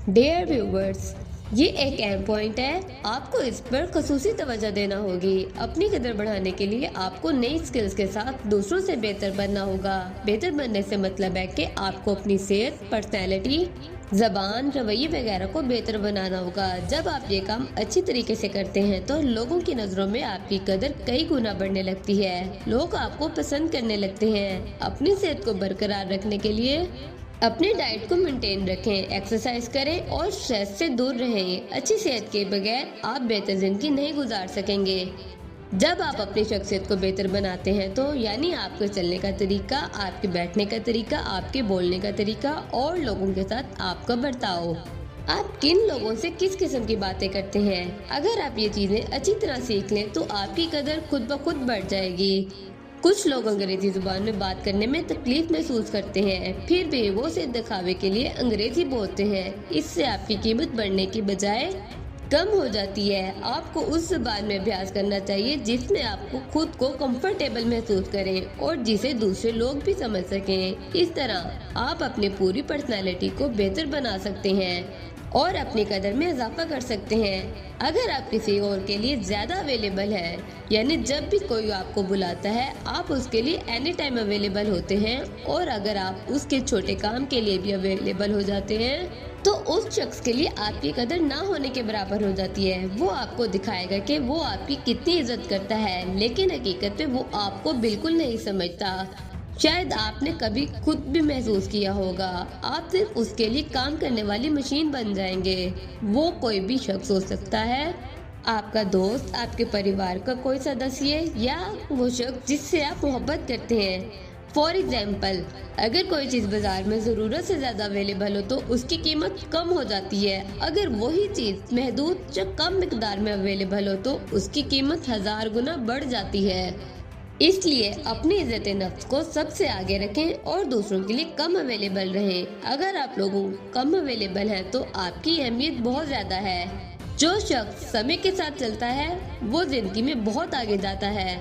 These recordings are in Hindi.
डियर व्यूवर्स, ये एक अहम पॉइंट है। आपको इस पर खसूसी तवज्जो देना होगी। अपनी कदर बढ़ाने के लिए आपको नई स्किल्स के साथ दूसरों से बेहतर बनना होगा। बेहतर बनने से मतलब है कि आपको अपनी सेहत, पर्सनैलिटी, जबान, रवैये वगैरह को बेहतर बनाना होगा। जब आप ये काम अच्छी तरीके से करते हैं तो लोगों की नज़रों में आपकी कदर कई गुना बढ़ने लगती है। लोग आपको पसंद करने लगते हैं। अपनी सेहत को बरकरार रखने के लिए अपनी डाइट को मेंटेन रखें, एक्सरसाइज करें और स्ट्रेस से दूर रहें। अच्छी सेहत के बगैर आप बेहतर जिंदगी नहीं गुजार सकेंगे। जब आप अपनी शख्सियत को बेहतर बनाते हैं तो यानी आपके चलने का तरीका, आपके बैठने का तरीका, आपके बोलने का तरीका और लोगों के साथ आपका बर्ताव, आप किन लोगों से किस किस्म की बातें करते हैं। अगर आप ये चीजें अच्छी तरह सीख लें तो आपकी कदर खुद ब खुद बढ़ जाएगी। कुछ लोग अंग्रेजी जुबान में बात करने में तकलीफ महसूस करते हैं, फिर भी वो सिर्फ दिखावे के लिए अंग्रेजी बोलते हैं। इससे आपकी कीमत बढ़ने की बजाय कम हो जाती है। आपको उस जुबान में अभ्यास करना चाहिए जिसमें आपको खुद को कंफर्टेबल महसूस करें और जिसे दूसरे लोग भी समझ सकें। इस तरह आप अपनी पूरी पर्सनालिटी को बेहतर बना सकते हैं और अपनी कदर में इजाफा कर सकते हैं। अगर आप किसी और के लिए ज्यादा अवेलेबल है, यानी जब भी कोई आपको बुलाता है आप उसके लिए एनी टाइम अवेलेबल होते हैं, और अगर आप उसके छोटे काम के लिए भी अवेलेबल हो जाते हैं तो उस शख्स के लिए आपकी कदर ना होने के बराबर हो जाती है। वो आपको दिखाएगा कि वो आपकी कितनी इज्जत करता है, लेकिन हकीकत में वो आपको बिल्कुल नहीं समझता। शायद आपने कभी खुद भी महसूस किया होगा, आप सिर्फ उसके लिए काम करने वाली मशीन बन जाएंगे। वो कोई भी शख्स हो सकता है, आपका दोस्त, आपके परिवार का कोई सदस्य या वो शख्स जिससे आप मोहब्बत करते हैं। फॉर एग्जाम्पल, अगर कोई चीज़ बाजार में ज़रूरत से ज़्यादा अवेलेबल हो तो उसकी कीमत कम हो जाती है। अगर वही चीज़ महदूद या कम मिकदार में अवेलेबल हो तो उसकी कीमत 1000 गुना बढ़ जाती है। इसलिए अपनी इज्जत नफ्स को सबसे आगे रखें और दूसरों के लिए कम अवेलेबल रहें। अगर आप लोगों कम अवेलेबल हैं तो आपकी अहमियत बहुत ज़्यादा है। जो शख्स समय के साथ चलता है वो जिंदगी में बहुत आगे जाता है।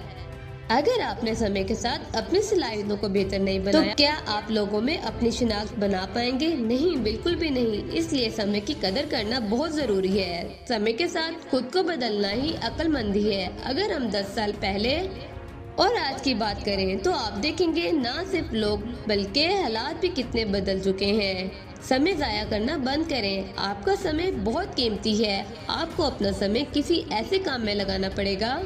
अगर आपने समय के साथ अपनी सलाहियतों को बेहतर नहीं बनाया तो क्या आप लोगों में अपनी शिनाख्त बना पाएंगे? नहीं, बिल्कुल भी नहीं। इसलिए समय की कदर करना बहुत जरूरी है। समय के साथ खुद को बदलना ही अक्लमंदी है। अगर हम 10 साल पहले और आज की बात करें तो आप देखेंगे ना सिर्फ लोग बल्कि हालात भी कितने बदल चुके हैं। समय जाया करना बंद करें। आपका समय बहुत कीमती है। आपको अपना समय किसी ऐसे काम में लगाना पड़ेगा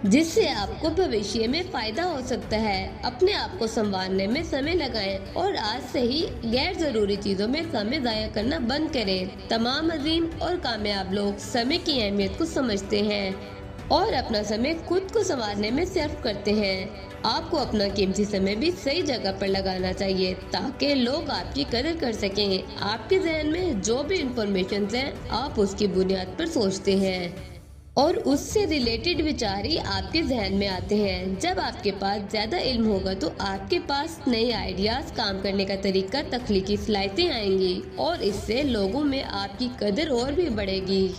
जिससे आपको भविष्य में फायदा हो सकता है। अपने आप को संवारने में समय लगाएं और आज से ही गैर जरूरी चीजों में समय जाया करना बंद करें। तमाम अजीम और कामयाब लोग समय की अहमियत को समझते हैं और अपना समय खुद को संवारने में सर्फ करते हैं। आपको अपना कीमती समय भी सही जगह पर लगाना चाहिए ताकि लोग आपकी कदर कर सकें। आपके जहन में जो भी इंफॉर्मेशन है आप उसकी बुनियाद पर सोचते हैं और उससे रिलेटेड विचार ही आपके जहन में आते हैं। जब आपके पास ज्यादा इल्म होगा तो आपके पास नए आइडियाज, काम करने का तरीका, तख्लीकी सलाहियतें आएंगी और इससे लोगों में आपकी कदर और भी बढ़ेगी।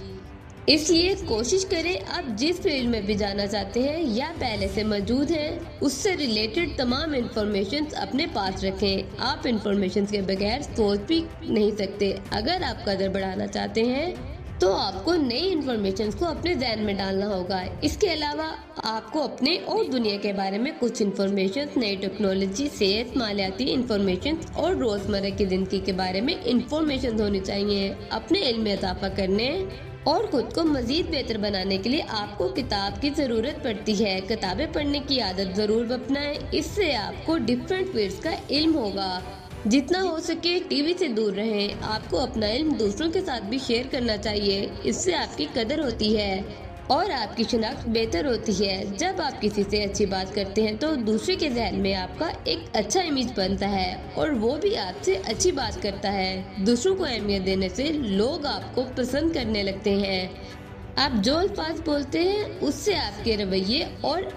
इसलिए कोशिश करें आप जिस फील्ड में भी जाना चाहते हैं या पहले से मौजूद हैं उससे रिलेटेड तमाम इंफॉर्मेशन अपने पास रखें। आप इंफॉर्मेशन के बगैर सोच भी नहीं सकते। अगर आप कदर बढ़ाना चाहते हैं तो आपको नई इंफॉर्मेशन को अपने ध्यान में डालना होगा। इसके अलावा आपको अपने और दुनिया के बारे में कुछ इंफॉर्मेशन, नई टेक्नोलॉजी, सेहत, मालियाती इंफॉर्मेशन और रोजमर्रा की जिंदगी के बारे में इंफॉर्मेशन होनी चाहिए। अपने इल्म में इजाफा करने और खुद को मजीद बेहतर बनाने के लिए आपको किताब की जरूरत पड़ती है। किताबें पढ़ने की आदत जरूर अपनाएं। इससे आपको डिफरेंट फील्ड्स का इल्म होगा। जितना हो सके टीवी से दूर रहें। आपको अपना इल्म दूसरों के साथ भी शेयर करना चाहिए। इससे आपकी कदर होती है और आपकी शिनाख्त बेहतर होती है। जब आप किसी से अच्छी बात करते हैं तो दूसरे के जहन में आपका एक अच्छा इमेज बनता है और वो भी आपसे अच्छी बात करता है। दूसरों को अहमियत देने से लोग आपको पसंद करने लगते हैं। आप जो अल्फाज बोलते हैं उससे आपके रवैये और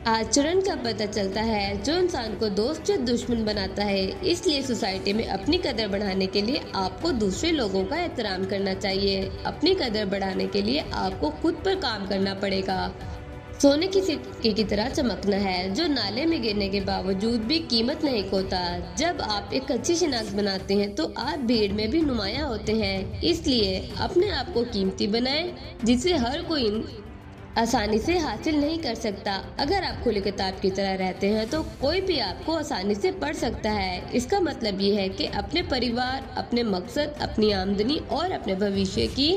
आचरण का पता चलता है जो इंसान को दोस्त या दुश्मन बनाता है। इसलिए सोसाइटी में अपनी कदर बढ़ाने के लिए आपको दूसरे लोगों का एहतराम करना चाहिए। अपनी कदर बढ़ाने के लिए आपको खुद पर काम करना पड़ेगा। सोने की सिक्के की तरह चमकना है, जो नाले में गिरने के बावजूद भी कीमत नहीं खोता। जब आप एक अच्छी शिनाख्त बनाते हैं तो आप भीड़ में भी नुमायां होते हैं। इसलिए अपने आप को कीमती बनाएं, जिसे हर कोई आसानी से हासिल नहीं कर सकता। अगर आप खुली किताब की तरह रहते हैं तो कोई भी आपको आसानी से पढ़ सकता है। इसका मतलब ये है कि अपने परिवार, अपने मकसद, अपनी आमदनी और अपने भविष्य की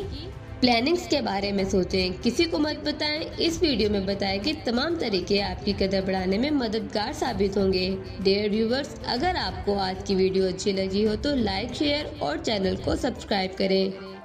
प्लानिंग्स के बारे में सोचें। किसी को मत बताएं। इस वीडियो में बताए कि तमाम तरीके आपकी कदर बढ़ाने में मददगार साबित होंगे। डियर व्यूवर्स, अगर आपको आज की वीडियो अच्छी लगी हो तो लाइक, शेयर और चैनल को सब्सक्राइब करें।